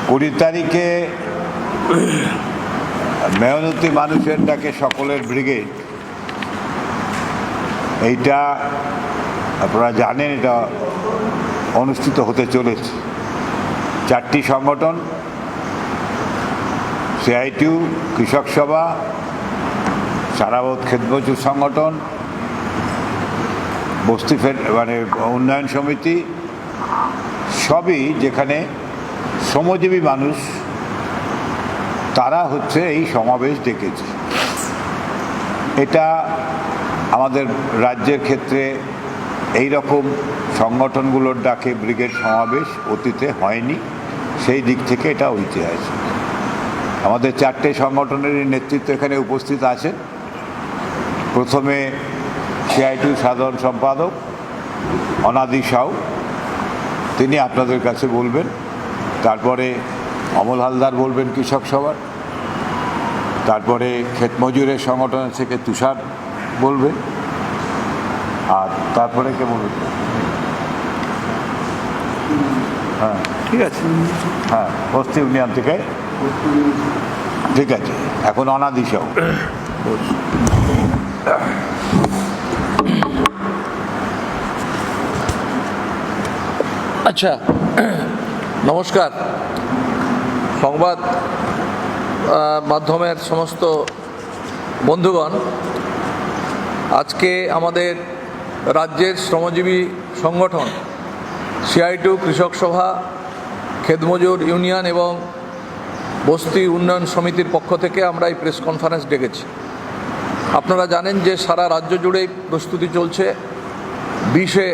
20 তারিখে মেহনতি মানুষের ডাকে সকলের ব্রিগেড, এইটা আপনারা জানেন, এটা অনুষ্ঠিত হতে চলেছে। 4টি সংগঠন, সিআইটিউ, কৃষক সভা, সারাবত খেতমজুর সংগঠন, বস্তি উন্নয়ন সমিতি, সবই যেখানে শ্রমজীবী মানুষ, তারা হচ্ছে এই সমাবেশ ডেকেছে। এটা আমাদের রাজ্যের ক্ষেত্রে এই রকম সংগঠনগুলোর ডাকে ব্রিগেড সমাবেশ অতীতে হয়নি, সেই দিক থেকে এটা ঐতিহাসিক। আমাদের 4টে সংগঠনের নেতৃত্ব এখানে উপস্থিত আছেন। প্রথমে সিআইটিউ সাধারণ সম্পাদক অনাদি সাউ, তিনি আপনাদের কাছে বলবেন। তারপরে অমল হালদার বলবেন কৃষক সভার। তারপরে ক্ষেতমজুরের সংগঠন থেকে তুষার বলবে। আর তারপরে কে বলবে? হ্যাঁ, ঠিক আছে। হ্যাঁ, বস্তি ইউনিয়ন থেকে। ঠিক আছে, এখন অনাদি সাউ। আচ্ছা, নমস্কার। সংবাদ মাধ্যমের সমস্ত বন্ধুগণ, আজকে আমাদের রাজ্যের শ্রমজীবী সংগঠন সিআইটিউ, কৃষক সভা, খেতমজুর ইউনিয়ন এবং বস্তি উন্নয়ন সমিতির পক্ষ থেকে আমরা এই প্রেস কনফারেন্স ডেকেছি। আপনারা জানেন যে সারা রাজ্য জুড়েই প্রস্তুতি চলছে। 20শে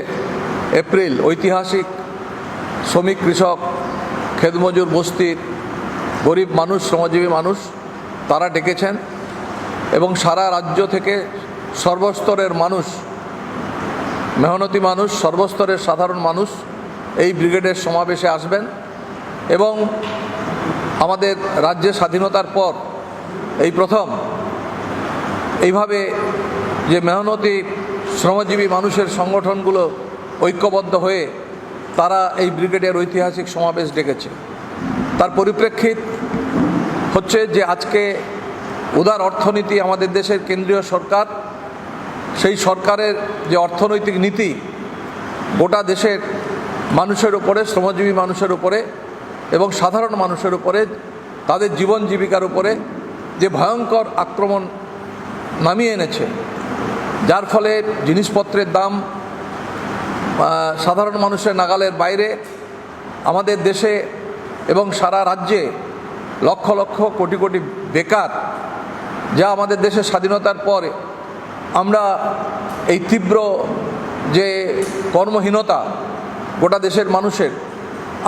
এপ্রিল ঐতিহাসিক শ্রমিক, কৃষক, খেতমজুর, বস্তির গরিব মানুষ, শ্রমজীবী মানুষ তারা ডেকেছেন এবং সারা রাজ্য থেকে সর্বস্তরের মানুষ, মেহনতি মানুষ, সর্বস্তরের সাধারণ মানুষ এই ব্রিগেডের সমাবেশে আসবেন এবং আমাদের রাজ্যের স্বাধীনতার পর এই প্রথম এইভাবে যে মেহনতি শ্রমজীবী মানুষের সংগঠনগুলো ঐক্যবদ্ধ হয়ে তারা এই ব্রিগেডের ঐতিহাসিক সমাবেশ ডেকেছে। তার পরিপ্রেক্ষিত হচ্ছে যে আজকে উদার অর্থনীতি আমাদের দেশের কেন্দ্রীয় সরকার, সেই সরকারের যে অর্থনৈতিক নীতি গোটা দেশের মানুষের উপরে, শ্রমজীবী মানুষের উপরে এবং সাধারণ মানুষের উপরে, তাদের জীবন জীবিকার উপরে যে ভয়ঙ্কর আক্রমণ নামিয়ে এনেছে, যার ফলে জিনিসপত্রের দাম সাধারণ মানুষের নাগালের বাইরে। আমাদের দেশে এবং সারা রাজ্যে লক্ষ লক্ষ কোটি কোটি বেকার, যা আমাদের দেশের স্বাধীনতার পরে আমরা এই তীব্র যে কর্মহীনতা গোটা দেশের মানুষের,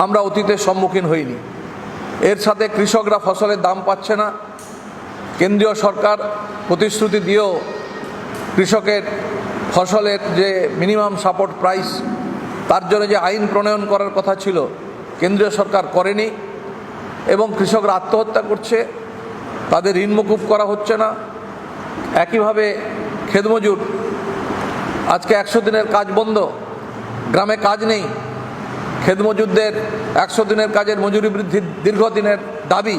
আমরা অতীতের সম্মুখীন হইনি। এর সাথে কৃষকরা ফসলের দাম পাচ্ছে না। কেন্দ্রীয় সরকার প্রতিশ্রুতি দিয়েও কৃষকের ফসলের যে মিনিমাম সাপোর্ট প্রাইস, তার জন্য যে আইন প্রণয়ন করার কথা ছিল, কেন্দ্রীয় সরকার করেনি এবং কৃষকরা আত্মহত্যা করছে, তাদের ঋণ মকুব করা হচ্ছে না। একইভাবে খেতমজুর, আজকে 100 দিনের কাজ বন্ধ, গ্রামে কাজ নেই। খেতমজুরদের 100 দিনের কাজের মজুরি বৃদ্ধির দীর্ঘদিনের দাবি,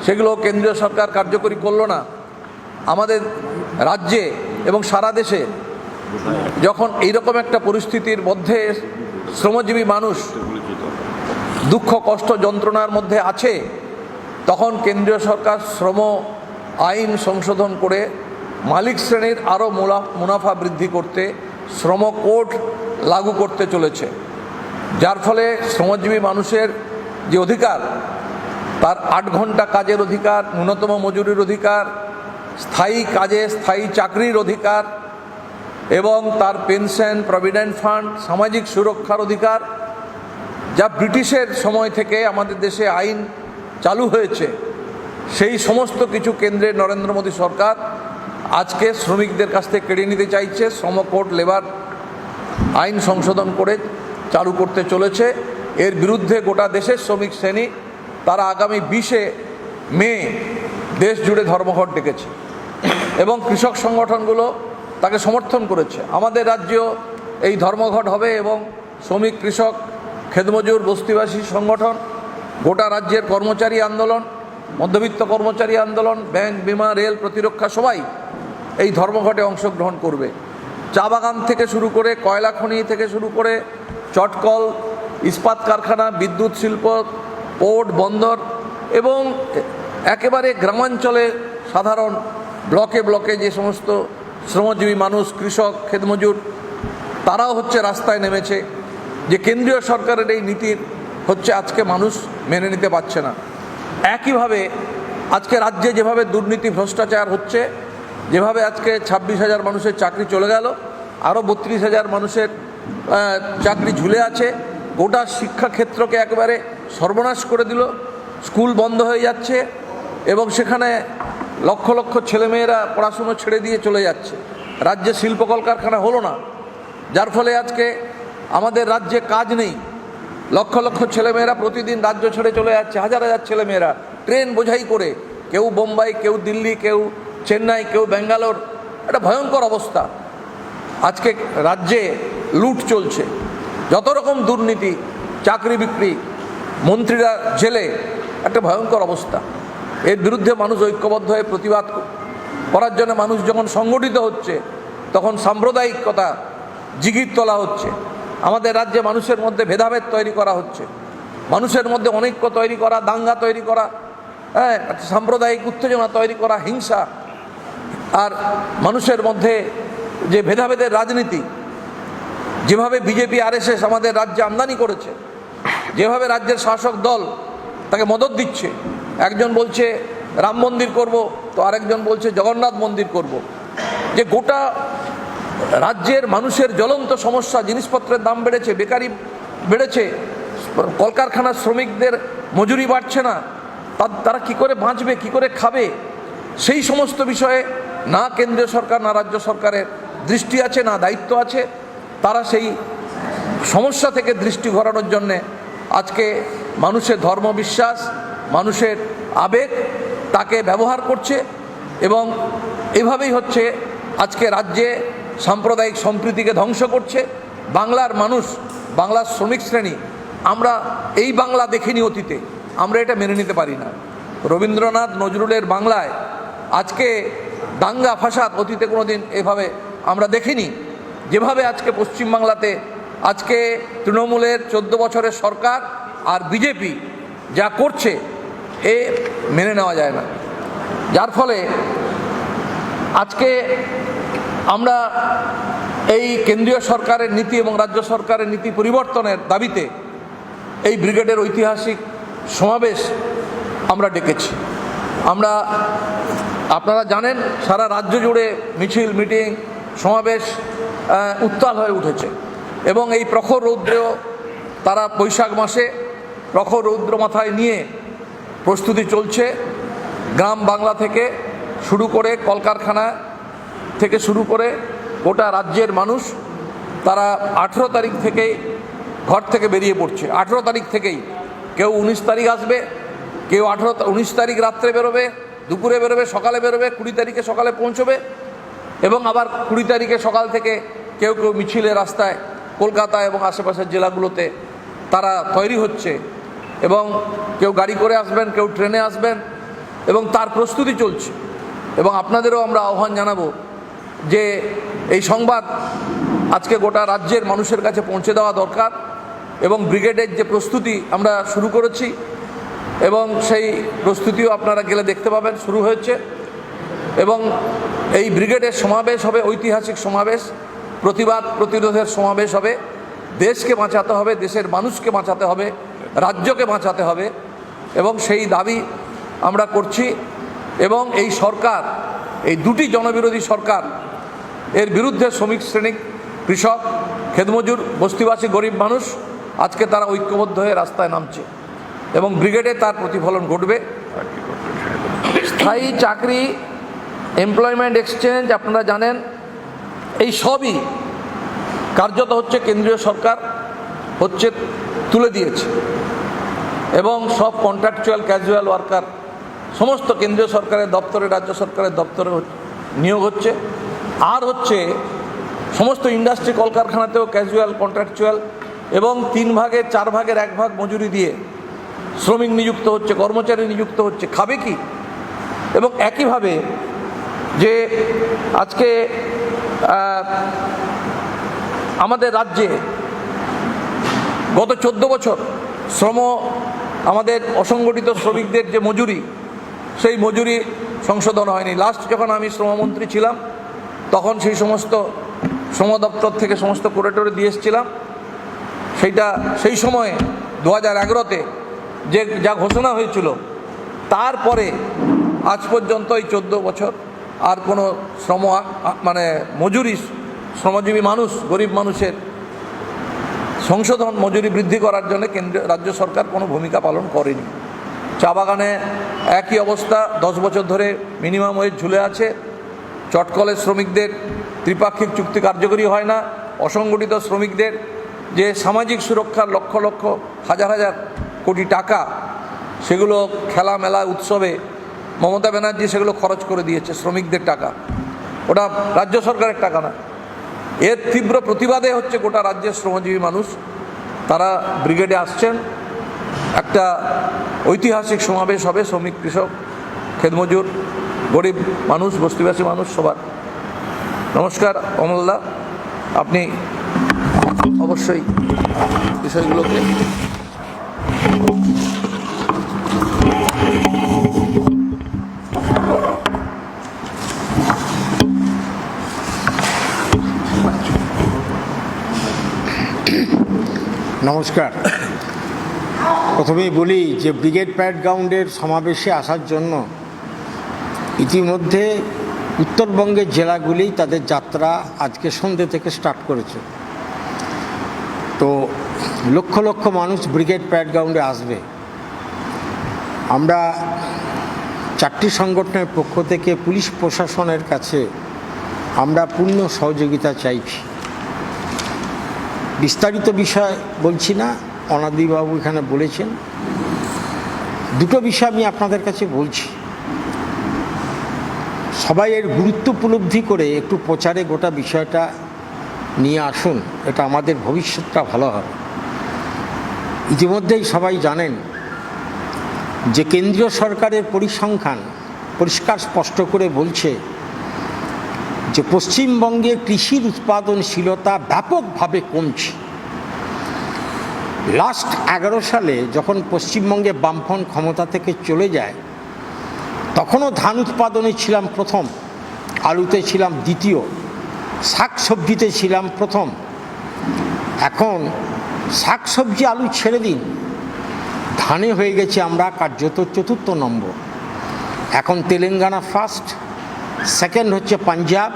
সেগুলো কেন্দ্রীয় সরকার কার্যকরী করল না। আমাদের রাজ্যে এবং সারা দেশে যখন এইরকম একটা পরিস্থিতির মধ্যে শ্রমজীবী মানুষ দুঃখ, কষ্ট, যন্ত্রণার মধ্যে আছে, তখন কেন্দ্রীয় সরকার শ্রম আইন সংশোধন করে মালিক শ্রেণীর আরও মুনাফা বৃদ্ধি করতে শ্রম কোড লাগু করতে চলেছে, যার ফলে শ্রমজীবী মানুষের যে অধিকার, তার 8 ঘন্টা কাজের অধিকার, ন্যূনতম মজুরির অধিকার, স্থায়ী কাজে স্থায়ী চাকরির অধিকার এবং তার পেনশন, প্রভিডেন্ট ফান্ড, সামাজিক সুরক্ষার অধিকার, যা ব্রিটিশের সময় থেকে আমাদের দেশে আইন চালু হয়েছে, সেই সমস্ত কিছু কেন্দ্রের নরেন্দ্র মোদী সরকার আজকে শ্রমিকদের কাছ থেকে কেড়ে নিতে চাইছে। শ্রম কোড, লেবার আইন সংশোধন করে চালু করতে চলেছে। এর বিরুদ্ধে গোটা দেশের শ্রমিক শ্রেণী তারা আগামী 20শে মে দেশ জুড়ে ধর্মঘট ডেকেছে এবং কৃষক সংগঠনগুলো তাকে সমর্থন করেছে। আমাদের রাজ্যেও এই ধর্মঘট হবে এবং শ্রমিক, কৃষক, খেতমজুর, বস্তিবাসী সংগঠন গোটা রাজ্যের কর্মচারী আন্দোলন, মধ্যবিত্ত কর্মচারী আন্দোলন, ব্যাংক, বিমা, রেল, প্রতিরক্ষা সবাই এই ধর্মঘটে অংশগ্রহণ করবে। চা বাগান থেকে শুরু করে, কয়লা খনি থেকে শুরু করে, চটকল, ইস্পাত কারখানা, বিদ্যুৎ শিল্প, পোর্ট, বন্দর এবং একেবারে গ্রামাঞ্চলে সাধারণ ব্লকে ব্লকে যে সমস্ত শ্রমজীবী মানুষ, কৃষক, ক্ষেতমজুর, তারাও রাস্তায় নেমেছে। যে কেন্দ্রীয় সরকারের এই নীতির আজকে মানুষ মেনে নিতে পারছে না। একইভাবে আজকে রাজ্যে যেভাবে দুর্নীতি, ভ্রষ্টাচার হচ্ছে, যেভাবে আজকে 26,000 মানুষের চাকরি চলে গেল, আরও 32,000 মানুষের চাকরি ঝুলে আছে, গোটা শিক্ষাক্ষেত্রকে একেবারে সর্বনাশ করে দিল, স্কুল বন্ধ হয়ে যাচ্ছে এবং সেখানে লক্ষ লক্ষ ছেলেমেয়েরা পড়াশুনো ছেড়ে দিয়ে চলে যাচ্ছে। রাজ্যে শিল্প কলকারখানা হলো না, যার ফলে আজকে আমাদের রাজ্যে কাজ নেই। লক্ষ লক্ষ ছেলেমেয়েরা প্রতিদিন রাজ্য ছেড়ে চলে যাচ্ছে, হাজার হাজার ছেলেমেয়েরা ট্রেন বোঝাই করে, কেউ বোম্বাই, কেউ দিল্লি, কেউ চেন্নাই, কেউ ব্যাঙ্গালোর। একটা ভয়ঙ্কর অবস্থা। আজকে রাজ্যে লুট চলছে, যত রকম দুর্নীতি, চাকরি বিক্রি, মন্ত্রীরা জেলে, একটা ভয়ঙ্কর অবস্থা। এর বিরুদ্ধে মানুষ ঐক্যবদ্ধ হয়ে প্রতিবাদ করার জন্য মানুষ যখন সংগঠিত হচ্ছে, তখন সাম্প্রদায়িকতা জিগির তোলা হচ্ছে। আমাদের রাজ্যে মানুষের মধ্যে ভেদাভেদ তৈরি করা হচ্ছে, মানুষের মধ্যে অনৈক্য তৈরি করা, দাঙ্গা তৈরি করা, সাম্প্রদায়িক উত্তেজনা তৈরি করা, হিংসা, আর মানুষের মধ্যে যে ভেদাভেদের রাজনীতি, যেভাবে বিজেপি আরএসএস আমাদের রাজ্যে আমদানি করেছে, যেভাবে রাজ্যের শাসক দল তাকে মদত দিচ্ছে। একজন বলছে রাম মন্দির করব, তো আরেকজন বলছে জগন্নাথ মন্দির করব। যে গোটা রাজ্যের মানুষের জ্বলন্ত সমস্যা, জিনিসপত্রের দাম বেড়েছে, বেকারি বেড়েছে, কলকারখানার শ্রমিকদের মজুরি বাড়ছে না, তারা কি করে বাঁচবে, কি করে খাবে, সেই সমস্ত বিষয়ে না কেন্দ্রীয় সরকার না রাজ্য সরকারের দৃষ্টি আছে, না দায়িত্ব আছে। তারা সেই সমস্যা থেকে দৃষ্টি ঘোরানোর জন্যে আজকে মানুষের ধর্মবিশ্বাস, মানুষের আবেগ, তাকে ব্যবহার করছে এবং এভাবেই আজকে রাজ্যে সাম্প্রদায়িক সম্প্রীতিকে ধ্বংস করছে। বাংলার মানুষ, বাংলার শ্রমিক শ্রেণী, আমরা এই বাংলা দেখিনি অতীতে, আমরা এটা মেনে নিতে পারি না। রবীন্দ্রনাথ, নজরুলের বাংলায় আজকে দাঙ্গা ফাসাদ অতীতে কোনোদিন এভাবে আমরা দেখিনি। যেভাবে আজকে পশ্চিমবাংলাতে আজকে তৃণমূলের 14 বছরের সরকার আর বিজেপি যা করছে, এ মেনে নেওয়া যায় না। যার ফলে আজকে আমরা এই কেন্দ্রীয় সরকারের নীতি এবং রাজ্য সরকারের নীতি পরিবর্তনের দাবিতে এই ব্রিগেডের ঐতিহাসিক সমাবেশ আমরা ডেকেছি। আপনারা জানেন, সারা রাজ্য জুড়ে মিছিল, মিটিং, সমাবেশ উত্তাল হয়ে উঠেছে এবং এই প্রখর রৌদ্রেও তারা বৈশাখ মাসে প্রখর রৌদ্র মাথায় নিয়ে প্রস্তুতি চলছে। গ্রাম বাংলা থেকে শুরু করে, কলকারখানা থেকে শুরু করে গোটা রাজ্যের মানুষ তারা 18 তারিখ থেকেই ঘর থেকে বেরিয়ে পড়ছে। 18 তারিখ থেকেই, কেউ 19 তারিখ আসবে, কেউ 19 তারিখ রাত্রে বেরোবে, দুপুরে বেরোবে, সকালে বেরোবে, 20 তারিখে সকালে পৌঁছবে এবং আবার 20 তারিখে সকাল থেকে কেউ কেউ মিছিলে রাস্তায় কলকাতা এবং আশেপাশের জেলাগুলোতে তারা তৈরি হচ্ছে এবং কেউ গাড়ি করে আসবেন, কেউ ট্রেনে আসবেন এবং তার প্রস্তুতি চলছে। এবং আপনাদেরও আমরা আহ্বান জানাবো যে এই সংবাদ আজকে গোটা রাজ্যের মানুষের কাছে পৌঁছে দেওয়া দরকার এবং ব্রিগেডের যে প্রস্তুতি আমরা শুরু করেছি এবং সেই প্রস্তুতিও আপনারা গেলে দেখতে পাবেন শুরু হয়েছে। এবং এই ব্রিগেডের সমাবেশ হবে ঐতিহাসিক সমাবেশ, প্রতিবাদ প্রতিরোধের সমাবেশ হবে। দেশকে বাঁচাতে হবে, দেশের মানুষকে বাঁচাতে হবে, রাজ্যকে বাঁচাতে হবে এবং সেই দাবি আমরা করছি। এবং এই সরকার, এই দুটি জনবিরোধী সরকার, এর বিরুদ্ধে শ্রমিক শ্রেণী, কৃষক, ক্ষেতমজুর, বস্তিবাসী, গরিব মানুষ আজকে তারা ঐক্যবদ্ধ হয়ে রাস্তায় নামছে এবং ব্রিগেডে তার প্রতিফলন ঘটবে। স্থায়ী চাকরি, এমপ্লয়মেন্ট এক্সচেঞ্জ, আপনারা জানেন, এই সবই কার্যত কেন্দ্রীয় সরকার তুলে দিয়েছে এবং সব কন্ট্রাকচুয়াল ক্যাজুয়াল ওয়ার্কার সমস্ত কেন্দ্রীয় সরকারের দপ্তরে, রাজ্য সরকারের দপ্তরে নিয়োগ হচ্ছে। আর সমস্ত ইন্ডাস্ট্রি, কলকারখানাতেও ক্যাজুয়াল, কন্ট্রাকচুয়াল এবং 3 ভাগের 4 ভাগের 1 ভাগ মজুরি দিয়ে শ্রমিক নিযুক্ত হচ্ছে, কর্মচারী নিযুক্ত হচ্ছে, খাবে কি? এবং একইভাবে যে আজকে আমাদের রাজ্যে গত 14 বছর আমাদের অসংগঠিত শ্রমিকদের যে মজুরি, সেই মজুরি সংশোধন হয়নি। লাস্ট যখন আমি শ্রমমন্ত্রী ছিলাম তখন সেই সমস্ত শ্রম দপ্তর থেকে সমস্ত কোরেটরে দিয়ে এসেছিলাম। সেই সময়ে 2011-তে যা ঘোষণা হয়েছিল, তারপরে আজ পর্যন্ত এই 14 বছর আর কোনো শ্রমজীবী মানুষ, গরিব মানুষের সংশোধন, মজুরি বৃদ্ধি করার জন্য রাজ্য সরকার কোনো ভূমিকা পালন করেনি। চা বাগানে একই অবস্থা, 10 বছর ধরে মিনিমাম ওয়েজ ঝুলে আছে। চটকলের শ্রমিকদের ত্রিপাক্ষিক চুক্তি কার্যকরী হয় না। অসংগঠিত শ্রমিকদের যে সামাজিক সুরক্ষার লক্ষ লক্ষ হাজার হাজার কোটি টাকা, সেগুলো খেলা মেলা উৎসবে মমতা ব্যানার্জি সেগুলো খরচ করে দিয়েছে, শ্রমিকদের টাকা, ওটা রাজ্য সরকারের টাকা না। এর তীব্র প্রতিবাদে হচ্ছে গোটা রাজ্যের শ্রমজীবী মানুষ, তারা ব্রিগেডে আসছেন। একটা ঐতিহাসিক সমাবেশ হবে শ্রমিক, কৃষক, খেতমজুর, গরিব মানুষ, বস্তিবাসী মানুষ সবার। নমস্কার অমলদা, আপনি অবশ্যই বিষয়গুলোকে নমস্কার। প্রথমেই বলি যে ব্রিগেড প্যারেড গ্রাউন্ডের সমাবেশে আসার জন্য ইতিমধ্যে উত্তরবঙ্গের জেলাগুলি তাদের যাত্রা আজকে সন্ধ্যে থেকে স্টার্ট করেছে। তো লক্ষ লক্ষ মানুষ ব্রিগেড প্যারেড গ্রাউন্ডে আসবে। আমরা 4টি সংগঠনের পক্ষ থেকে পুলিশ প্রশাসনের কাছে আমরা পূর্ণ সহযোগিতা চাইছি। বিস্তারিত বিষয় বলছি না, অনাদিবাবু এখানে বলেছেন। দুটো বিষয় আমি আপনাদের কাছে বলছি, সবাই এর গুরুত্ব উপলব্ধি করে একটু প্রচারে গোটা বিষয়টা নিয়ে আসুন, এটা আমাদের ভবিষ্যৎটা ভালো হবে। ইতিমধ্যেই সবাই জানেন যে কেন্দ্রীয় সরকারের পরিসংখ্যান পরিষ্কার স্পষ্ট করে বলছে যে পশ্চিমবঙ্গে কৃষির উৎপাদনশীলতা ব্যাপকভাবে কমছে। লাস্ট 11 সালে যখন পশ্চিমবঙ্গে বামফ্রন্ট ক্ষমতা থেকে চলে যায়, তখনও ধান উৎপাদনে ছিলাম প্রথম, আলুতে ছিলাম দ্বিতীয়, শাকসবজিতে ছিলাম প্রথম। এখন শাকসবজি আলু ছেড়ে দিন, ধানে হয়ে গেছে আমরা কার্যত 4র্থ নম্বর। এখন তেলেঙ্গানা ফার্স্ট, সেকেন্ড হচ্ছে পাঞ্জাব,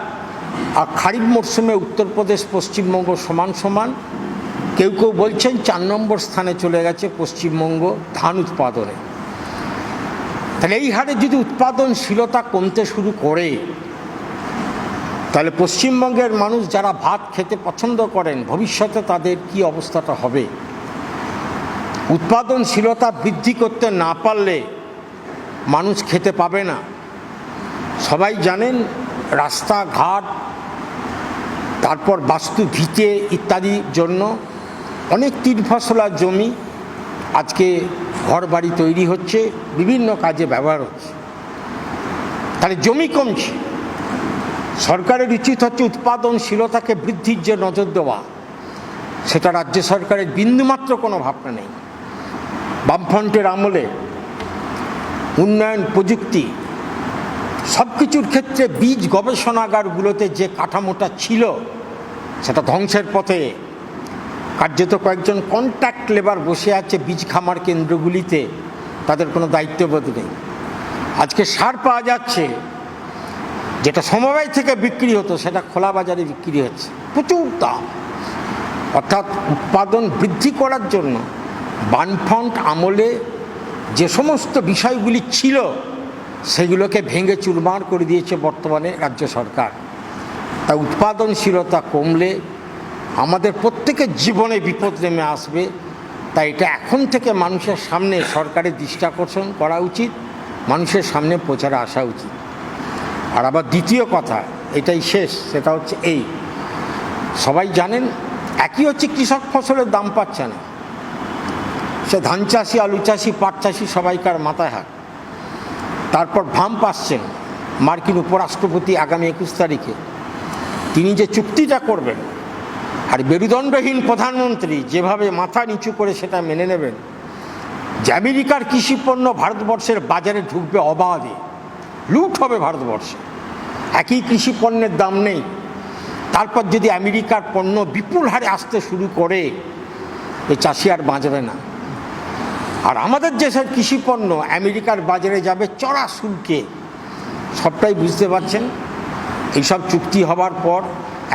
আর খারিফ মরশুমে উত্তরপ্রদেশ পশ্চিমবঙ্গ সমান সমান। কেউ কেউ বলছেন 4 নম্বর স্থানে চলে গেছে পশ্চিমবঙ্গ ধান উৎপাদনে। তাহলে এই হারে যদি উৎপাদনশীলতা কমতে শুরু করে, তাহলে পশ্চিমবঙ্গের মানুষ যারা ভাত খেতে পছন্দ করেন, ভবিষ্যতে তাদের কি অবস্থাটা হবে? উৎপাদনশীলতা বৃদ্ধি করতে না পারলে মানুষ খেতে পাবে না। সবাই জানেন রাস্তাঘাট, তারপর বাস্তু ভিটে ইত্যাদির জন্য অনেক 3 ফসলা জমি আজকে ঘর বাড়ি তৈরি হচ্ছে, বিভিন্ন কাজে ব্যবহার হচ্ছে। তাহলে জমি কমছে, সরকারের উচিত হচ্ছে উৎপাদনশীলতাকে বৃদ্ধির যে নজর দেওয়া, সেটা রাজ্য সরকারের বিন্দুমাত্র কোনো ভাবনা নেই। বামফ্রন্টের আমলে উন্নয়ন, প্রযুক্তি, সব কিছুর ক্ষেত্রে বীজ গবেষণাগারগুলোতে যে কাঠামোটা ছিল সেটা ধ্বংসের পথে। কার্যত কয়েকজন কন্ট্রাক্ট লেবার বসে আছে বীজ খামার কেন্দ্রগুলিতে, তাদের কোনো দায়িত্ববোধ নেই। আজকে সার পাওয়া যাচ্ছে, যেটা সমবায় থেকে বিক্রি হতো সেটা খোলা বাজারে বিক্রি হচ্ছে, প্রচুর দাম। অর্থাৎ উৎপাদন বৃদ্ধি করার জন্য বামফ্রন্ট আমলে যে সমস্ত বিষয়গুলি ছিল সেগুলোকে ভেঙে চুরমার করে দিয়েছে বর্তমানে রাজ্য সরকার। তা উৎপাদনশীলতা কমলে আমাদের প্রত্যেকের জীবনে বিপদ নেমে আসবে। তাই এটা এখন থেকে মানুষের সামনে সরকারের দৃষ্টি আকর্ষণ করা উচিত, মানুষের সামনে প্রচারে আসা উচিত। আর আবার দ্বিতীয় কথা, এটাই শেষ, সেটা হচ্ছে এই, সবাই জানেন একই হচ্ছে কৃষক ফসলের দাম পাচ্ছে না। সে ধান চাষি, আলু চাষি, পাট চাষি সবাইকার মাথায় হাত। তারপর ট্রাম্প আসছেন, মার্কিন উপরাষ্ট্রপতি, আগামী 21 তারিখে তিনি যে চুক্তিটা করবেন, আর মেরুদণ্ডহীন প্রধানমন্ত্রী যেভাবে মাথা নিচু করে সেটা মেনে নেবেন যে আমেরিকার কৃষিপণ্য ভারতবর্ষের বাজারে ঢুকবে অবাধে, লুট হবে ভারতবর্ষে, একই কৃষিপণ্যের দাম নেই। তারপর যদি আমেরিকার পণ্য বিপুল হারে আসতে শুরু করে, এই চাষি আর বাঁচবে না। আর আমাদের দেশের কৃষিপণ্য আমেরিকার বাজারে যাবে চড়া শুল্কে। সবটাই বুঝতে পারছেন। এইসব চুক্তি হবার পর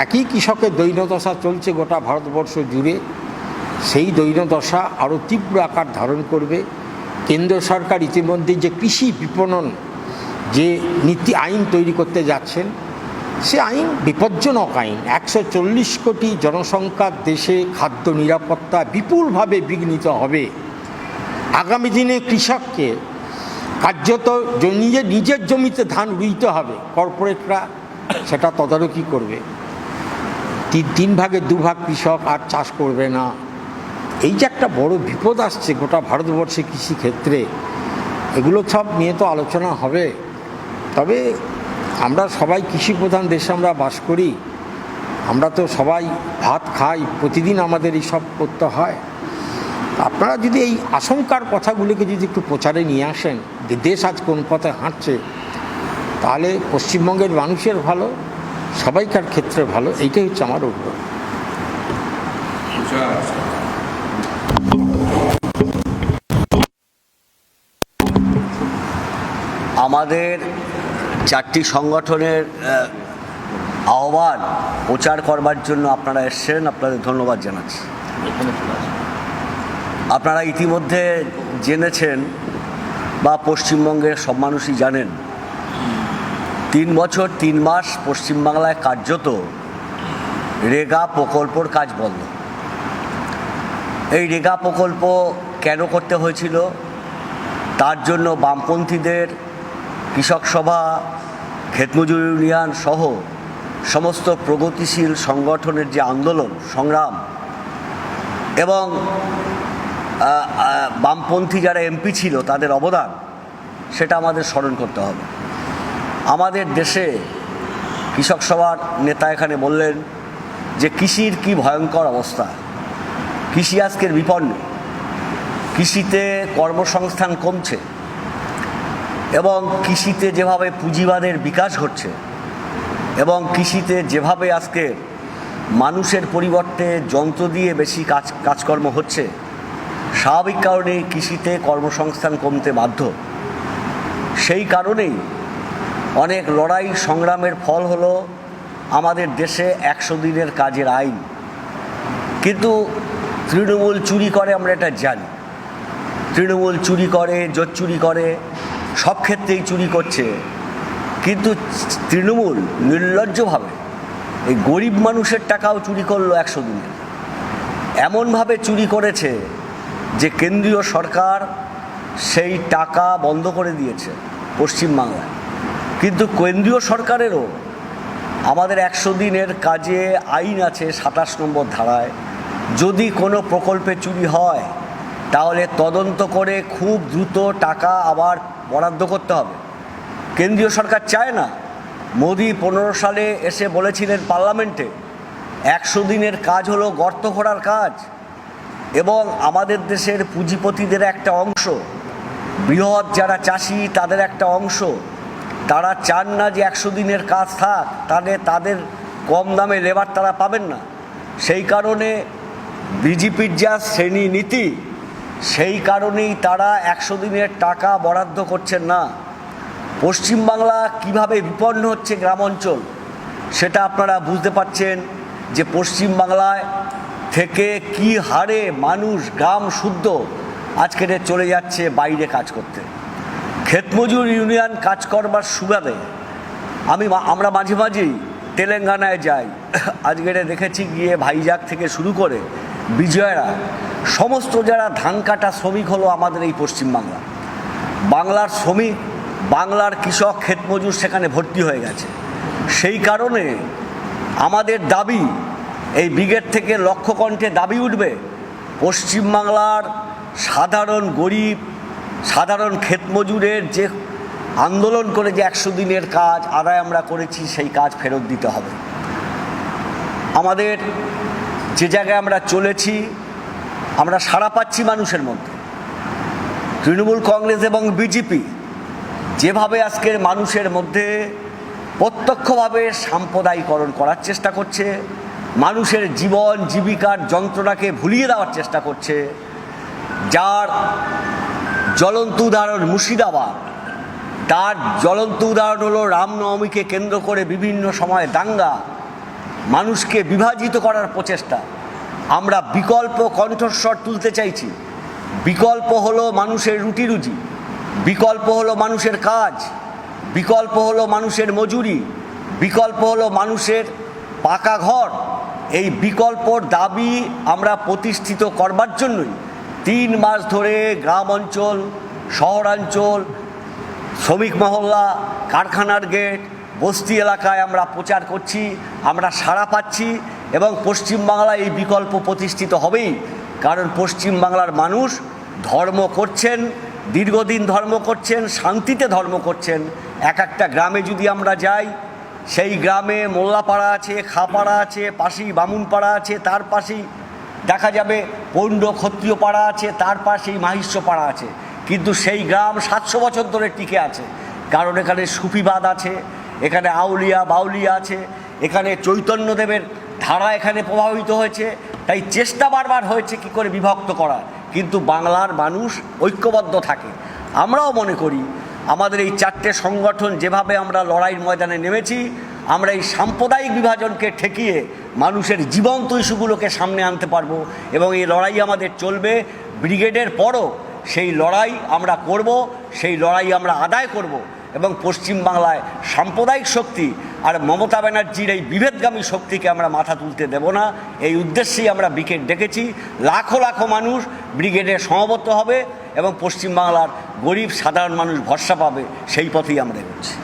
একই কৃষকের দৈন্যদশা চলছে গোটা ভারতবর্ষ জুড়ে। সেই দৈন্যদশা আরও তীব্র আকার ধারণ করবে। কেন্দ্র সরকার ইতিমধ্যে যে কৃষি বিপণন যে নীতি আইন তৈরি করতে যাচ্ছেন, সে আইন বিপজ্জনক আইন। 140 কোটি জনসংখ্যার দেশে খাদ্য নিরাপত্তা বিপুলভাবে বিঘ্নিত হবে। আগামী দিনে কৃষককে কার্যত নিজের জমিতে ধান রুইতে হবে, কর্পোরেটরা সেটা তদারকি করবে। 3 ভাগের 2 ভাগ কৃষক আর চাষ করবে না। এই যে একটা বড় বিপদ আসছে গোটা ভারতবর্ষে কৃষিক্ষেত্রে, এগুলো সব নিয়ে তো আলোচনা হবে। তবে আমরা সবাই কৃষিপ্রধান দেশে আমরা বাস করি, আমরা তো সবাই ভাত খাই, প্রতিদিন আমাদের এইসব করতে হয়। আপনারা যদি এই আশঙ্কার কথাগুলিকে যদি একটু প্রচারে নিয়ে আসেন যে দেশ আজ কোন পথে হাঁটছে, তাহলে পশ্চিমবঙ্গের মানুষের ভালো, সবাইকার ক্ষেত্রে ভালো। এইটাই হচ্ছে আমার অনুরোধ। আমাদের 4টি সংগঠনের আহ্বান প্রচার করবার জন্য আপনারা এসছেন, আপনাদের ধন্যবাদ জানাচ্ছি। আপনারা ইতিমধ্যে জেনেছেন বা পশ্চিমবঙ্গের সব মানুষই জানেন, 3 বছর 3 মাস পশ্চিমবাংলায় কার্যত রেগা প্রকল্পর কাজ বন্ধ। এই রেগা প্রকল্প কেন করতে হয়েছিল? তার জন্য বামপন্থীদের, কৃষক সভা, ক্ষেতমজুর ইউনিয়ন সহ সমস্ত প্রগতিশীল সংগঠনের যে আন্দোলন সংগ্রাম এবং বামপন্থী যারা এমপি ছিল তাদের অবদান, সেটা আমাদের স্মরণ করতে হবে। আমাদের দেশে কৃষক সভার নেতা এখানে বললেন যে কৃষির কি ভয়ঙ্কর অবস্থা, কৃষি আজকের বিপন্ন, কৃষিতে কর্মসংস্থান কমছে এবং কৃষিতে যেভাবে পুঁজিবাদের বিকাশ ঘটছে এবং কৃষিতে যেভাবে আজকে মানুষের পরিবর্তে যন্ত্র দিয়ে বেশি কাজকর্ম হচ্ছে, স্বাভাবিক কারণেই কৃষিতে কর্মসংস্থান কমতে বাধ্য। সেই কারণেই অনেক লড়াই সংগ্রামের ফল হলো আমাদের দেশে 100 দিনের কাজের আইন। কিন্তু তৃণমূল চুরি করে, আমরা এটা জানি। তৃণমূল চুরি করে, জোট চুরি করে, সব ক্ষেত্রেই চুরি করছে। কিন্তু তৃণমূল নির্লজ্জভাবে এই গরিব মানুষের টাকাও চুরি করলো 100 দিনে। এমনভাবে চুরি করেছে যে কেন্দ্রীয় সরকার সেই টাকা বন্ধ করে দিয়েছে পশ্চিমবাংলায়। কিন্তু কেন্দ্রীয় সরকারেরও আমাদের 100 দিনের কাজে আইন আছে 27 নম্বর ধারায়। যদি কোনো প্রকল্পে চুরি হয় তাহলে তদন্ত করে খুব দ্রুত টাকা আবার বরাদ্দ করতে হবে। কেন্দ্রীয় সরকার চায় না। মোদি 15 সালে এসে বলেছিলেন পার্লামেন্টে 100 দিনের কাজ হলো গর্ত খোঁড়ার কাজ, এবং আমাদের দেশের পুঁজিপতিদের একটা অংশ, বৃহৎ যারা চাষি তাদের একটা অংশ, তারা চান না যে 100 দিনের কাজ থাক, তাহলে তাদের কম দামে লেবার তারা পাবেন না। সেই কারণে বিজেপির যা শ্রেণী নীতি, সেই কারণেই তারা 100 দিনের টাকা বরাদ্দ করছেন না। পশ্চিমবাংলা কিভাবে বিপন্ন হচ্ছে গ্রাম অঞ্চল, সেটা আপনারা বুঝতে পারছেন যে পশ্চিমবাংলায় থেকে কি হারে মানুষ গ্রাম শুদ্ধ আজকের চলে যাচ্ছে বাইরে কাজ করতে। ক্ষেতমজুর ইউনিয়ন কাজ করবার সুবাদে আমরা মাঝে মাঝেই তেলেঙ্গানায় যাই। আজকের দেখেছি গিয়ে ভাইজাগ থেকে শুরু করে বিজয়রা, সমস্ত যারা ধান কাটা শ্রমিক হলো আমাদের এই পশ্চিমবাংলা। বাংলার শ্রমিক, বাংলার কৃষক, ক্ষেতমজুর সেখানে ভর্তি হয়ে গেছে। সেই কারণে আমাদের দাবি, এই ব্রিগেড থেকে লক্ষ্য কণ্ঠে দাবি উঠবে, পশ্চিমবাংলার সাধারণ গরিব, সাধারণ ক্ষেতমজুরের যে আন্দোলন করে যে 100 দিনের কাজ আদায় আমরা করেছি, সেই কাজ ফেরত দিতে হবে। আমাদের যে জায়গায় আমরা চলেছি, আমরা সাড়া পাচ্ছি মানুষের মধ্যে। তৃণমূল কংগ্রেস এবং বিজেপি যেভাবে আজকের মানুষের মধ্যে প্রত্যক্ষভাবে সাম্প্রদায়িকরণ করার চেষ্টা করছে, মানুষের জীবন জীবিকার যন্ত্রণাকে ভুলিয়ে দেওয়ার চেষ্টা করছে, যার জ্বলন্ত উদাহরণ মুর্শিদাবাদ, তার জ্বলন্ত উদাহরণ হলো রামনবমীকে কেন্দ্র করে বিভিন্ন সময় দাঙ্গা, মানুষকে বিভাজিত করার প্রচেষ্টা। আমরা বিকল্প কণ্ঠস্বর তুলতে চাইছি। বিকল্প হলো মানুষের রুটি রুজি, বিকল্প হলো মানুষের কাজ, বিকল্প হলো মানুষের মজুরি, বিকল্প হলো মানুষের পাকা ঘর। এই বিকল্পর দাবি আমরা প্রতিষ্ঠিত করবার জন্যই 3 মাস ধরে গ্রাম অঞ্চল, শহরাঞ্চল, শ্রমিক মহল্লা, কারখানার গেট, বস্তি এলাকায় আমরা প্রচার করছি। আমরা সাড়া পাচ্ছি এবং পশ্চিমবাংলায় এই বিকল্প প্রতিষ্ঠিত হবেই। কারণ পশ্চিমবাংলার মানুষ ধর্ম করছেন, দীর্ঘদিন ধর্ম করছেন, শান্তিতে ধর্ম করছেন। এক একটা গ্রামে যদি আমরা যাই, সেই গ্রামে মোল্লাপাড়া আছে, খাপাড়া আছে, পাশেই বামুনপাড়া আছে, তার পাশেই দেখা যাবে পৌণ্ড ক্ষত্রিয় পাড়া আছে, তার পাশেই মাহিষ্য পাড়া আছে। কিন্তু সেই গ্রাম 700 বছর ধরে টিকে আছে, কারণ এখানে সুফিবাদ আছে, এখানে আউলিয়া বাউলিয়া আছে, এখানে চৈতন্যদেবের ধারা এখানে প্রভাবিত হয়েছে। তাই চেষ্টা বারবার হয়েছে কি করে বিভক্ত করা, কিন্তু বাংলার মানুষ ঐক্যবদ্ধ থাকে। আমরাও মনে করি আমাদের এই 4টে সংগঠন যেভাবে আমরা লড়াইয়ের ময়দানে নেমেছি, আমরা এই সাম্প্রদায়িক বিভাজনকে ঠেকিয়ে মানুষের জীবন্ত ইস্যুগুলোকে সামনে আনতে পারবো। এবং এই লড়াই আমাদের চলবে ব্রিগেডের পরও। সেই লড়াই আমরা করব, সেই লড়াই আমরা আদায় করব। এবং পশ্চিমবাংলায় সাম্প্রদায়িক শক্তি আর মমতা ব্যানার্জির এই বিভেদগামী শক্তিকে আমরা মাথা তুলতে দেব না। এই উদ্দেশ্যেই আমরা ব্রিগেড ডেকেছি। লাখো লাখো মানুষ ব্রিগেডে সমবেত হবে এবং পশ্চিমবাংলার গরিব সাধারণ মানুষ ভরসা পাবে, সেই পথেই আমরা এগোচ্ছি।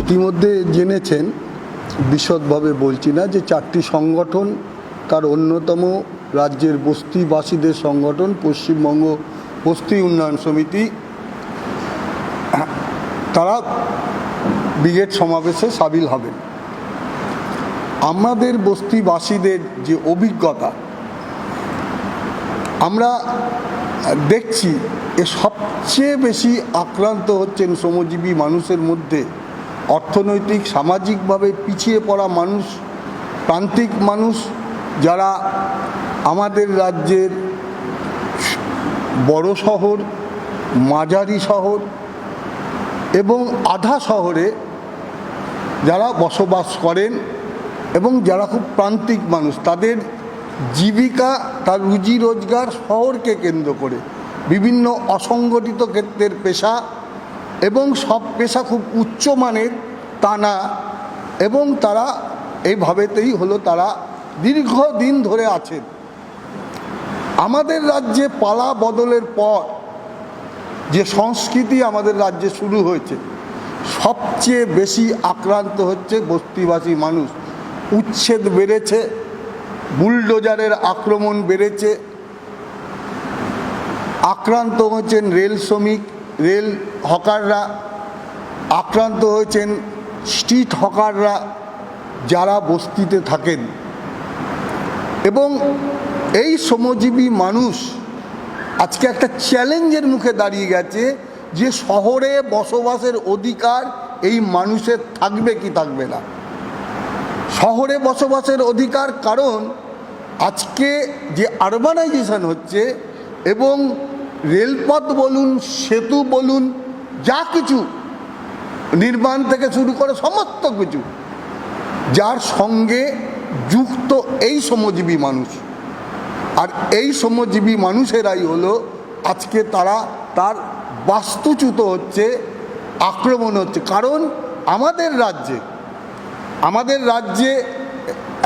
ইতিমধ্যে জেনেছেন, বিশদভাবে বলছি না, যে 4টি সংগঠন, তার অন্যতম রাজ্যের বস্তিবাসীদের সংগঠন পশ্চিমবঙ্গ বস্তি উন্নয়ন সমিতি, তারা ব্রিগেড সমাবেশে সামিল হবেন। আমাদের বস্তিবাসীদের যে অভিজ্ঞতা আমরা দেখছি, এ সবচেয়ে বেশি আক্রান্ত হচ্ছেন শ্রমজীবী মানুষের মধ্যে অর্থনৈতিক সামাজিকভাবে পিছিয়ে পড়া মানুষ, প্রান্তিক মানুষ, যারা আমাদের রাজ্যের বড় শহর, মাঝারি শহর এবং আধা শহরে যারা বসবাস করেন এবং যারা খুব প্রান্তিক মানুষ, তাদের জীবিকা, তার রুজি রোজগার শহরকে কেন্দ্র করে, বিভিন্ন অসংগঠিত ক্ষেত্রের পেশা, এবং সব পেশা খুব উচ্চমানের তা না, এবং তারা এইভাবেতেই হলো তারা দীর্ঘদিন ধরে আছেন। আমাদের রাজ্যে পালা বদলের পর যে সংস্কৃতি আমাদের রাজ্যে শুরু হয়েছে, সবচেয়ে বেশি আক্রান্ত হচ্ছে বস্তিবাসী মানুষ। উচ্ছেদ বেড়েছে, বুলডোজারের আক্রমণ বেড়েছে, আক্রান্ত হচ্ছেন রেল শ্রমিক, রেল হকাররা, আক্রান্ত হয়েছেন স্ট্রিট হকাররা যারা বস্তিতে থাকেন। এবং এই শ্রমজীবী মানুষ আজকে একটা চ্যালেঞ্জের মুখে দাঁড়িয়ে গেছে যে শহরে বসবাসের অধিকার এই মানুষের থাকবে কি থাকবে না। শহরে বসবাসের অধিকার, কারণ আজকে যে আরবানাইজেশন হচ্ছে এবং রেলপথ বলুন, সেতু বলুন, যা কিছু নির্মাণ থেকে শুরু করে সমস্ত কিছু, যার সঙ্গে যুক্ত এই শ্রমজীবী মানুষ। আর এই শ্রমজীবী মানুষেরাই হলো আজকে তার বাস্তুচ্যুত হচ্ছে, আক্রমণ হচ্ছে। কারণ আমাদের রাজ্যে আমাদের রাজ্যে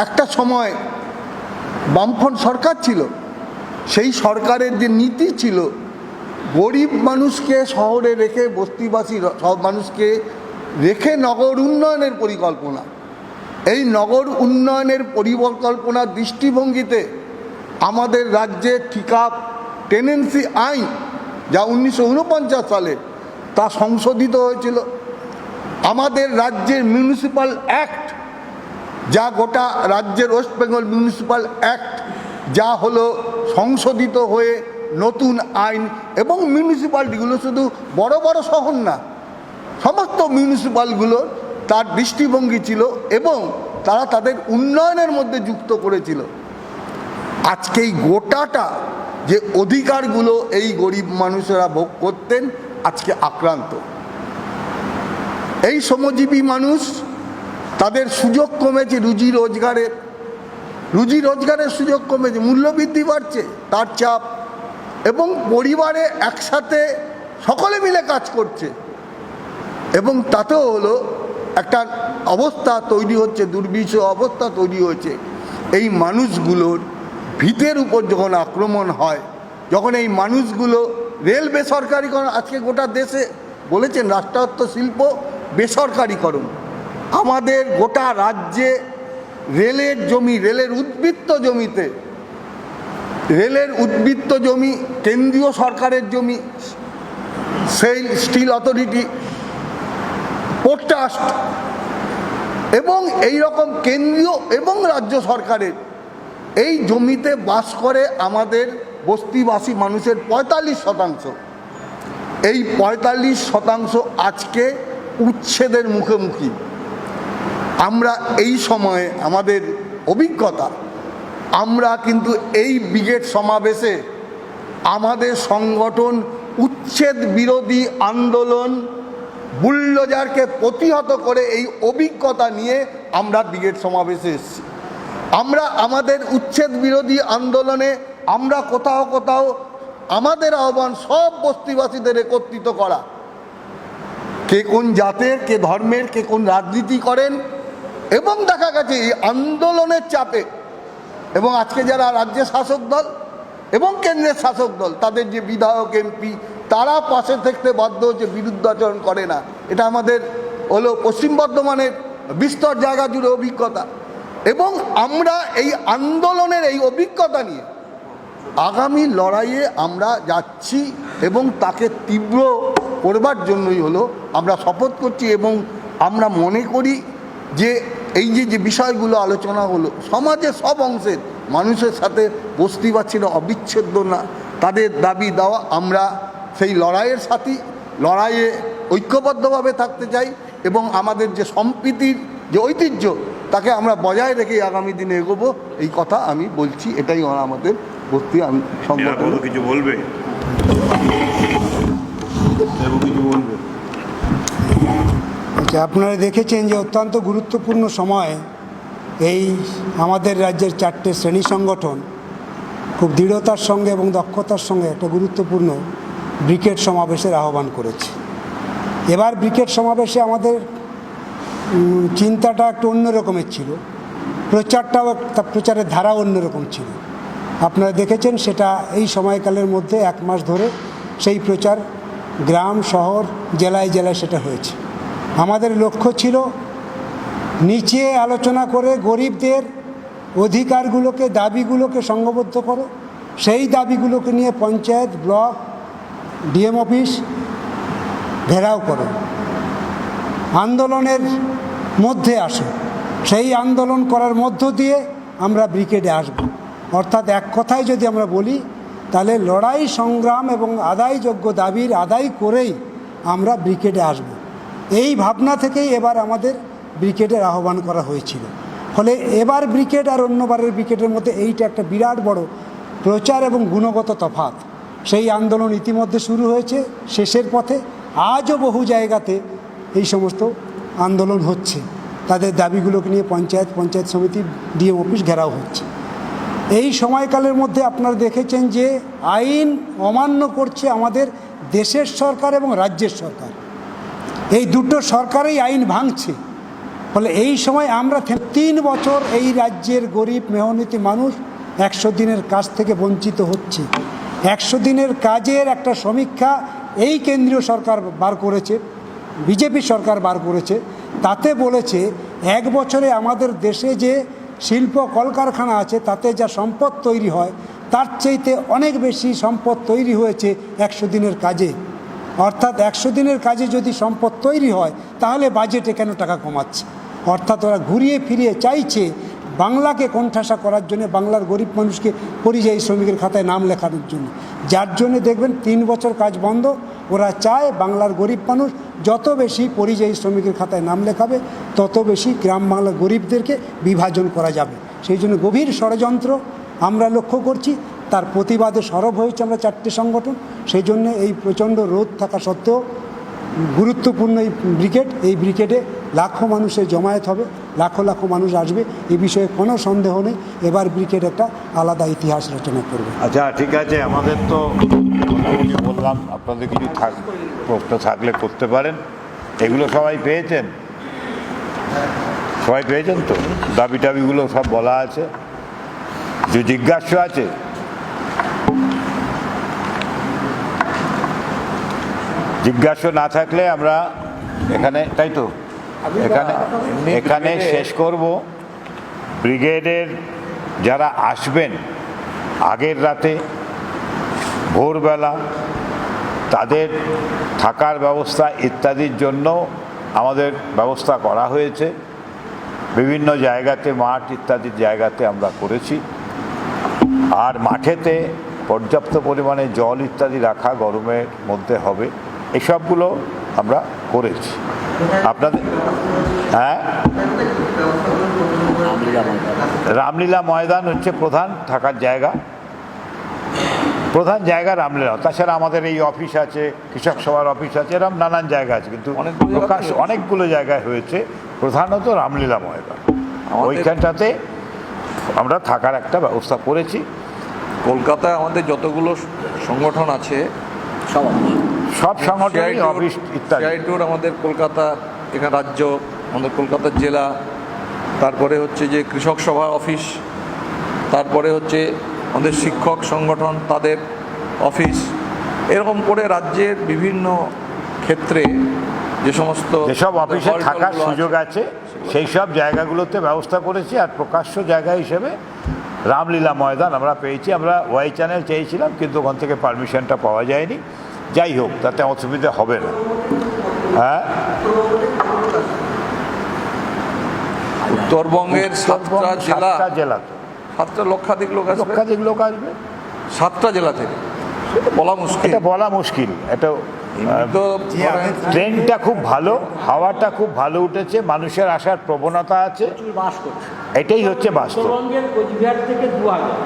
একটা সময় বামফ্রন্ট সরকার ছিল, সেই সরকারের যে নীতি ছিল গরিব মানুষকে শহরে রেখে, বস্তিবাসী সব মানুষকে রেখে নগর উন্নয়নের পরিকল্পনা। এই নগর উন্নয়নের পরিকল্পনার দৃষ্টিভঙ্গিতে আমাদের রাজ্যে ঠিকা টেনেন্সি আইন, যা 1949 সালে তা সংশোধিত হয়েছিল। আমাদের রাজ্যের মিউনিসিপ্যাল অ্যাক্ট, যা গোটা রাজ্যের ওয়েস্ট বেঙ্গল মিউনিসিপ্যাল অ্যাক্ট, যা হলো সংশোধিত হয়ে নতুন আইন, এবং মিউনিসিপ্যালিটিগুলো শুধু বড় বড় শহর না, সমস্ত মিউনিসিপ্যালগুলো তার দৃষ্টিভঙ্গি ছিল এবং তারা তাদের উন্নয়নের মধ্যে যুক্ত করেছিল। আজকে এই গোটাটা যে অধিকারগুলো এই গরিব মানুষেরা ভোগ করতেন, আজকে আক্রান্ত। এই শ্রমজীবী মানুষ, তাদের সুযোগ কমেছে, রুজি রোজগারের সুযোগ কমেছে, মূল্যবৃদ্ধি বাড়ছে, তার চাপ, এবং পরিবারে একসাথে সকলে মিলে কাজ করছে, এবং তাতেও হলো একটা অবস্থা তৈরি হচ্ছে, দুর্বিষহ অবস্থা তৈরি হয়েছে। এই মানুষগুলোর ভিতের উপর যখন আক্রমণ হয়, যখন এই মানুষগুলো রেল বেসরকারিকরণ, আজকে গোটা দেশে বলেছেন রাষ্ট্রায়ত্ত শিল্প বেসরকারিকরণ, আমাদের গোটা রাজ্যে রেলের জমি, রেলের উদ্বৃত্ত জমিতে, রেলের উদ্বৃত্ত জমি কেন্দ্রীয় সরকারের জমি, sell steel authority, port trust, এবং এই রকম কেন্দ্রীয় এবং রাজ্য সরকারের এই জমিতে বাস করে আমাদের বস্তিবাসী মানুষের 45%। এই 45% আজকে উচ্ছেদের মুখোমুখি। আমরা এই সময়ে আমাদের অভিজ্ঞতা, আমরা কিন্তু এই ব্রিগেড সমাবেশে আমাদের সংগঠন উচ্ছেদ বিরোধী আন্দোলন, বুলডোজারকে প্রতিহত করে এই অভিজ্ঞতা নিয়ে আমরা ব্রিগেড সমাবেশে এসেছি। আমরা আমাদের উচ্ছেদ বিরোধী আন্দোলনে আমরা কোথাও কোথাও আমাদের আহ্বান সব বস্তিবাসীদের একত্রিত করা, কে কোন জাতের, কে ধর্মের, কে কোন রাজনীতি করেন, এবং দেখা গেছে এই আন্দোলনের চাপে, এবং আজকে যারা রাজ্যের শাসক দল এবং কেন্দ্রের শাসক দল, তাদের যে বিধায়ক এমপি, তারা পাশে থাকতে বাধ্য হচ্ছে, বিরুদ্ধাচরণ করে না। এটা আমাদের হলো পশ্চিম বর্ধমানের বিস্তর জায়গা জুড়ে অভিজ্ঞতা, এবং আমরা এই আন্দোলনের এই অভিজ্ঞতা নিয়ে আগামী লড়াইয়ে আমরা যাচ্ছি, এবং তাকে তীব্র করবার জন্যই হলো আমরা শপথ করছি। এবং আমরা মনে করি যে এই যে বিষয়গুলো আলোচনা হলো, সমাজের সব অংশের মানুষের সাথে বস্তিবাসীরা অবিচ্ছেদ্য না, তাদের দাবি দেওয়া, আমরা সেই লড়াইয়ের সাথী, লড়াইয়ে ঐক্যবদ্ধভাবে থাকতে চাই, এবং আমাদের যে সম্প্রীতির যে ঐতিহ্য, তাকে আমরা বজায় রেখে আগামী দিনে এগোবো, এই কথা আমি বলছি। এটাই আমাদের বস্তি সংগঠন। কিছু বলবে? আপনারা দেখেছেন যে অত্যন্ত গুরুত্বপূর্ণ সময় এই আমাদের রাজ্যের 4টে শ্রেণী সংগঠন খুব দৃঢ়তার সঙ্গে এবং দক্ষতার সঙ্গে একটা গুরুত্বপূর্ণ ব্রিগেড সমাবেশের আহ্বান করেছে। এবার ব্রিগেড সমাবেশে আমাদের চিন্তাটা একটু অন্য রকমের ছিল, প্রচারের ধারা অন্যরকম ছিল। আপনারা দেখেছেন সেটা এই সময়কালের মধ্যে 1 মাস ধরে সেই প্রচার গ্রাম, শহর, জেলায় জেলায় সেটা হয়েছে। আমাদের লক্ষ্য ছিল নিচে আলোচনা করে গরিবদের অধিকারগুলোকে, দাবিগুলোকে সংঘবদ্ধ করো, সেই দাবিগুলোকে নিয়ে পঞ্চায়েত, ব্লক, ডিএম অফিস ঘেরাও করো, আন্দোলনের মধ্যে আসো। সেই আন্দোলন করার মধ্য দিয়ে আমরা ব্রিগেডে আসব। অর্থাৎ এক কথায় যদি আমরা বলি, তাহলে লড়াই, সংগ্রাম এবং আদায়যোগ্য দাবির আদায় করেই আমরা ব্রিগেডে আসব। এই ভাবনা থেকেই এবার আমাদের ব্রিগেডের আহ্বান করা হয়েছিল। ফলে এবার ব্রিগেড আর অন্যবারের ব্রিগেডের মধ্যে এইটা একটা বিরাট বড় প্রচার এবং গুণগত তফাৎ। সেই আন্দোলন ইতিমধ্যে শুরু হয়েছে, শেষের পথে। আজও বহু জায়গাতে এই সমস্ত আন্দোলন হচ্ছে, তাদের দাবিগুলোকে নিয়ে পঞ্চায়েত সমিতি, ডিএম অফিস ঘেরাও হচ্ছে। এই সময়কালের মধ্যে আপনারা দেখেছেন যে আইন অমান্য করছে আমাদের দেশের সরকার এবং রাজ্যের সরকার। এই দুটো সরকারই আইন ভাঙছে। ফলে এই সময় আমরা 3 বছর এই রাজ্যের গরিব মেহনতি মানুষ 100 দিনের কাজ থেকে বঞ্চিত হচ্ছে। 100 দিনের কাজের একটা সমীক্ষা এই কেন্দ্রীয় সরকার বার করেছে, বিজেপি সরকার বার করেছে। তাতে বলেছে 1 বছরে আমাদের দেশে যে শিল্প কলকারখানা আছে তাতে যা সম্পদ তৈরি হয় তার চাইতে অনেক বেশি সম্পদ তৈরি হয়েছে 100 দিনের কাজে। অর্থাৎ 100 দিনের কাজে যদি সম্পদ তৈরি হয় তাহলে বাজেটে কেন টাকা কমাচ্ছে? অর্থাৎ ওরা ঘুরিয়ে ফিরিয়ে চাইছে বাংলাকে কোণঠাসা করার জন্য, বাংলার গরিব মানুষকে পরিযায়ী শ্রমিকের খাতায় নাম লেখানোর জন্য। যার জন্য দেখবেন 3 বছর কাজ বন্ধ। ওরা চায় বাংলার গরিব মানুষ যত বেশি পরিযায়ী শ্রমিকের খাতায় নাম লেখাবে তত বেশি গ্রাম বাংলার গরিবদেরকে বিভাজন করা যাবে। সেই জন্য গভীর ষড়যন্ত্র আমরা লক্ষ্য করছি। তার প্রতিবাদে সরব হয়েছে আমরা 4টে সংগঠন। সেই জন্য এই প্রচণ্ড রোদ থাকা সত্ত্বেও গুরুত্বপূর্ণ এই ব্রিগেডে লাখো মানুষের জমায়েত হবে, লাখো লাখো মানুষ আসবে, এ বিষয়ে কোনো সন্দেহ নেই। এবার ব্রিগেড একটা আলাদা ইতিহাস রচনা করবে। আচ্ছা, ঠিক আছে, আমাদের তো মোটামুটি বললাম, আপনাদের কিছু প্রশ্ন থাকলে করতে পারেন। এগুলো সবাই পেয়েছেন? সবাই পেয়েছেন তো? দাবি টাবিগুলো সব বলা আছে? যে জিজ্ঞাসা আছে? জিজ্ঞাসা না থাকলে আমরা এখানে, তাই তো, এখানে শেষ করব। ব্রিগেডের যারা আসবেন আগের রাতে, ভোরবেলা, তাদের থাকার ব্যবস্থা ইত্যাদির জন্য আমাদের ব্যবস্থা করা হয়েছে। বিভিন্ন জায়গাতে, মাঠ ইত্যাদির জায়গাতে আমরা করেছি। আর মাঠেতে পর্যাপ্ত পরিমাণে জল ইত্যাদি রাখা গরমের মধ্যে হবে, এসবগুলো আমরা করেছি। আপনাদের হ্যাঁ, রামলীলা ময়দান হচ্ছে প্রধান থাকার জায়গা, প্রধান জায়গা রামলীলা। তাছাড়া আমাদের এই অফিস আছে, কৃষক সভার অফিস আছে, এরকম নানান জায়গা আছে, কিন্তু অনেকগুলো জায়গায় হয়েছে। প্রধানত রামলীলা ময়দান, ওইখানটাতে আমরা থাকার একটা ব্যবস্থা করেছি। কলকাতায় আমাদের যতগুলো সংগঠন আছে সব সংগঠনই অফিস ইত্যাদি, সিআইটুর আমাদের কলকাতা, এখানে রাজ্য, আমাদের কলকাতার জেলা, তারপরে হচ্ছে যে কৃষক সভার অফিস, তারপরে হচ্ছে আমাদের শিক্ষক সংগঠন তাদের অফিস, এরকম করে রাজ্যের বিভিন্ন ক্ষেত্রে যে সমস্ত যেসব অফিসে থাকার সুযোগ আছে সেই সব জায়গাগুলোতে ব্যবস্থা করেছি। আর প্রকাশ্য জায়গা হিসেবে রামলীলা ময়দান আমরা পেয়েছি। আমরা ওয়াই চ্যানেল চেয়েছিলাম, কিন্তু ওখান থেকে পারমিশনটা পাওয়া যায়নি। যাই হোক, তাতে অসুবিধা হবে না। হ্যাঁ, উত্তরবঙ্গের 7টা জেলা, 7টা লক্ষাধিক লোক আসবে, 7টা জেলা থেকে। বলা মুশকিল, এটা বলা মুশকিল। এটা তো ট্রেনটা খুব ভালো, হাওয়াটা খুব ভালো উঠেছে, মানুষের আসার প্রবণতা আছে, এটাই হচ্ছে বাস্তব। উত্তরবঙ্গের কোচবিহার থেকে 2000,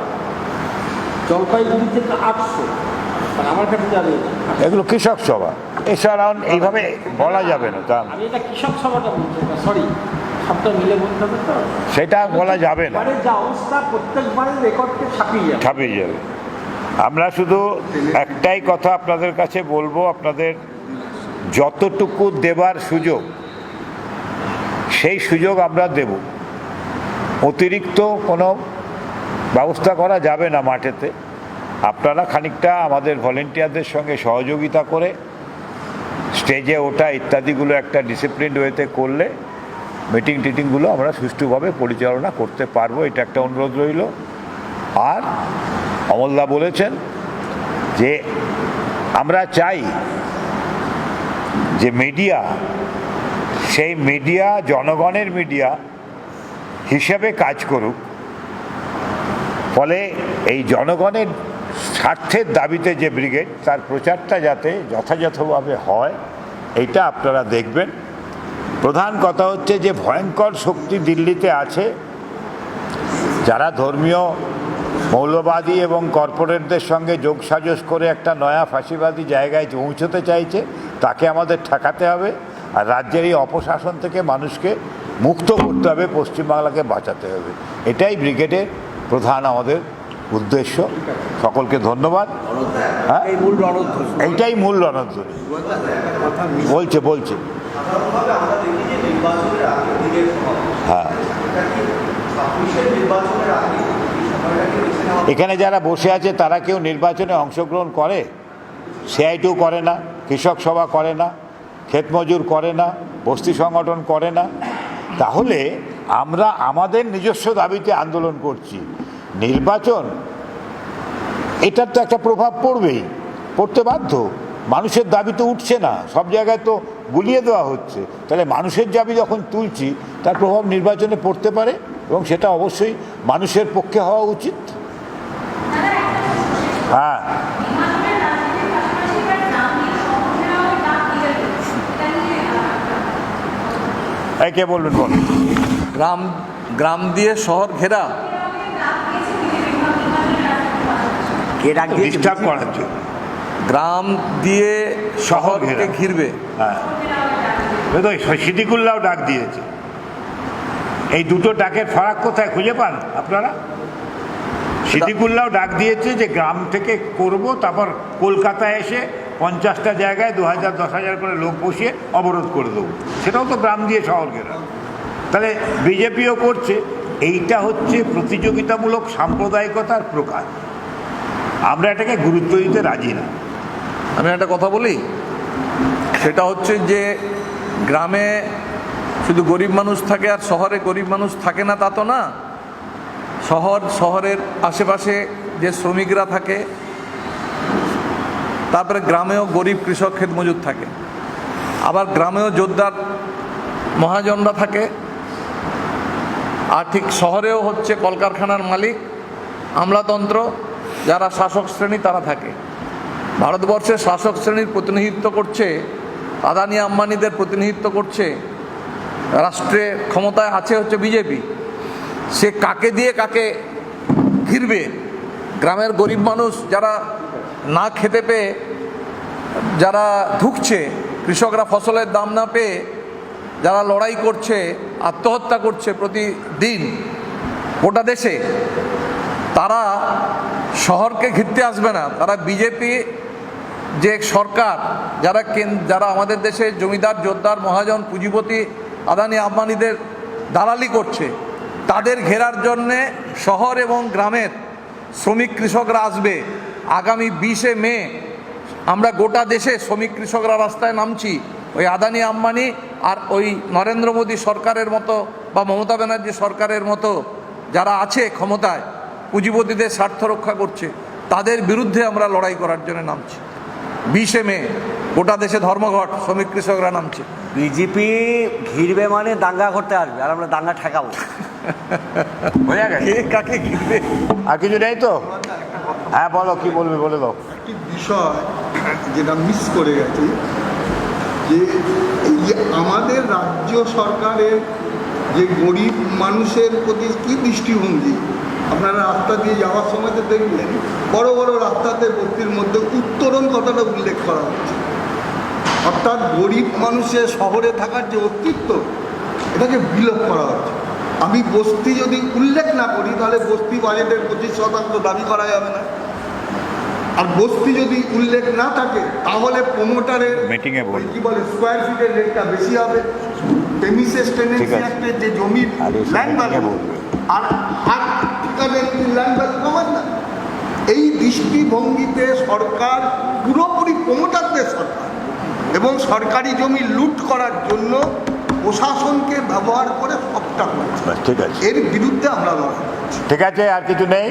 জলপাইগুড়ি থেকে 800, আমার কাছে জানি এগুলো কৃষক সভা, এছাড়াও এইভাবে বলা যাবে না। তা আমি এটা কৃষক সভাটা বলছি, সরি, সবটা মিলে বলতে হবে তো, সেটা বলা যাবে না, যা অবস্থা প্রত্যেকবারের রেকর্ডকে ছাপিয়ে যাবে। আমরা শুধু একটাই কথা আপনাদের কাছে বলবো, আপনাদের যতটুকু দেবার সুযোগ সেই সুযোগ আমরা দেব। অতিরিক্ত কোনো ব্যবস্থা করা যাবে না মাঠেতে। আপনারা খানিকটা আমাদের ভলেন্টিয়ারদের সঙ্গে সহযোগিতা করে স্টেজে ওঠা ইত্যাদিগুলো একটা ডিসিপ্লিন ওয়েতে করলে মিটিং টিটিংগুলো আমরা সুষ্ঠুভাবে পরিচালনা করতে পারবো, এটা একটা অনুরোধ রইল। আর অমলদা বলেছেন যে আমরা চাই যে মিডিয়া, সেই মিডিয়া জনগণের মিডিয়া হিসেবে কাজ করুক, ফলে এই জনগণের স্বার্থের দাবিতে যে ব্রিগেড, তার প্রচারটা যাতে যথাযথভাবে হয় এইটা আপনারা দেখবেন। প্রধান কথা হচ্ছে যে ভয়ঙ্কর শক্তি দিল্লিতে আছে, যারা ধর্মীয় মৌলবাদী এবং কর্পোরেটদের সঙ্গে যোগসাজশ করে একটা নয়া ফাঁসিবাদী জায়গায় পৌঁছতে চাইছে, তাকে আমাদের ঠেকাতে হবে। আর রাজ্যের এই অপশাসন থেকে মানুষকে মুক্ত করতে হবে, পশ্চিমবাংলাকে বাঁচাতে হবে। এটাই ব্রিগেডের প্রধান আমাদের উদ্দেশ্য। সকলকে ধন্যবাদ। হ্যাঁ, এইটাই মূল রণধ্বনি। বলছে হ্যাঁ, এখানে যারা বসে আছে তারা কেউ নির্বাচনে অংশগ্রহণ করে? সিআইটিউ করে না, কৃষক সভা করে না, ক্ষেত মজুর করে না, বস্তি সংগঠন করে না। তাহলে আমরা আমাদের নিজস্ব দাবিতে আন্দোলন করছি। নির্বাচন এটার তো একটা প্রভাব পড়বেই, পড়তে বাধ্য। মানুষের দাবি তো উঠছে না, সব জায়গায় তো গুলিয়ে দেওয়া হচ্ছে। তাহলে মানুষের দাবি যখন তুলছি তার প্রভাব নির্বাচনে পড়তে পারে, এবং সেটা অবশ্যই মানুষের পক্ষে হওয়া উচিত। হ্যাঁ, এই কে বলবেন বলুন। গ্রাম দিয়ে শহর ঘেরা, কে ডাক দিয়েছে? ডিস্টার্ব করার জন্য গ্রাম দিয়ে শহর শহরকে ঘিরবে। হ্যাঁ, সিদ্দিকুল্লাহও ডাক দিয়েছে। এই দুটো ডাকের ফারাক কোথায় খুঁজে পান আপনারা? সিদ্দিকুল্লাহও ডাক দিয়েছে যে গ্রাম থেকে করব, তারপর কলকাতায় এসে 50টা জায়গায় 2000 10,000 করে লোক বসিয়ে অবরোধ করে দেবো। সেটাও তো গ্রাম দিয়ে শহর ঘেরা। তাহলে বিজেপিও করছে। এইটা হচ্ছে প্রতিযোগিতামূলক সাম্প্রদায়িকতার প্রকার। আমরা এটাকে গুরুত্ব দিতে রাজি না। আমি একটা কথা বলি, সেটা হচ্ছে যে গ্রামে শুধু গরিব মানুষ থাকে আর শহরে গরিব মানুষ থাকে না, তা তো না। শহরের আশেপাশে যে শ্রমিকরা থাকে, তারপরে গ্রামেও গরিব কৃষক ক্ষেত মজুর থাকে, আবার গ্রামেও জোরদার মহাজনরা থাকে, আর ঠিক শহরেও হচ্ছে কলকারখানার মালিক, আমলাতন্ত্র, যারা শাসক শ্রেণী তারা থাকে। ভারতবর্ষের শাসক শ্রেণীর প্রতিনিধিত্ব করছে আদানি আম্বানিদের প্রতিনিধিত্ব করছে, রাষ্ট্রে ক্ষমতায় আছে হচ্ছে বিজেপি। সে কাকে দিয়ে কাকে ঘিরবে? গ্রামের গরিব মানুষ যারা না খেতে পেয়ে যারা ধুঁকছে, কৃষকরা ফসলের দাম না পেয়ে যারা লড়াই করছে, আত্মহত্যা করছে প্রতিদিন গোটা দেশে, তারা শহরকে ঘিরতে আসবে না। তারা বিজেপি যে সরকার, যারা আমাদের দেশে জমিদার জোরদার মহাজন পুঁজিপতি আদানি আম্বানিদের দালালি করছে, তাদের ঘেরার জন্যে শহর এবং গ্রামের শ্রমিক কৃষকরা আসবে। আগামী 20শে মে আমরা গোটা দেশে শ্রমিক কৃষকরা রাস্তায় নামছি। ওই আদানি আম্বানি আর ওই নরেন্দ্র মোদী সরকারের মতো বা মমতা ব্যানার্জি সরকারের মতো যারা আছে ক্ষমতায়, পুঁজিপতিদের স্বার্থ রক্ষা করছে, তাদের বিরুদ্ধে আমরা লড়াই করার জন্য নামছি। 20শে মে গোটা দেশে ধর্মঘট, শ্রমিক কৃষকরা নামছে। বিজেপি ঘিরবে মানে দাঙ্গা করতে আসবে, আর আমরা দাঙ্গা ঠেকাবো। বোঝা গেছে? কে কাকে ঘিরবে? আর কিছু নেই তো? হ্যাঁ বলো, কি বলবে বলে দাও। একটি বিষয় যেটা মিস করে গেছি, যে এই যে আমাদের রাজ্য সরকারের যে গরিব মানুষের প্রতি কী দৃষ্টিভঙ্গি, আপনারা রাস্তা দিয়ে যাওয়ার সময় তো দেখবেন বড় বড় রাস্তাতে বস্তির মধ্যে উত্তরণ কথাটা উল্লেখ করা হচ্ছে। অর্থাৎ গরিব মানুষের শহরে থাকার যে অস্তিত্ব, এটাকে বিলোপ করা হচ্ছে। আমি বস্তি যদি উল্লেখ না করি তাহলে বস্তি বাজেটের 25% দাবি করা যাবে না। আর বস্তি যদি উল্লেখ না থাকে তাহলে প্রমোটারের মিটিংয়ে বলবো। কি বলে স্কোয়ার ফিটের রেটটা বেশি হবে। প্রেমিসেস টেনেন্সি অ্যাক্টের যে জমির ল্যান্ড ভ্যালু আর হাত ঠিকানের ল্যান্ড ভ্যালু কমান না। এই দৃষ্টিভঙ্গিতে সরকার পুরোপুরি প্রমোটারদের সরকার, এবং সরকারি জমি লুট করার জন্য প্রশাসনকে ব্যবহার করে সবটা করছে। ঠিক আছে, এর বিরুদ্ধে আমরা লড়াই করছি। ঠিক আছে, আর কিছু নেই।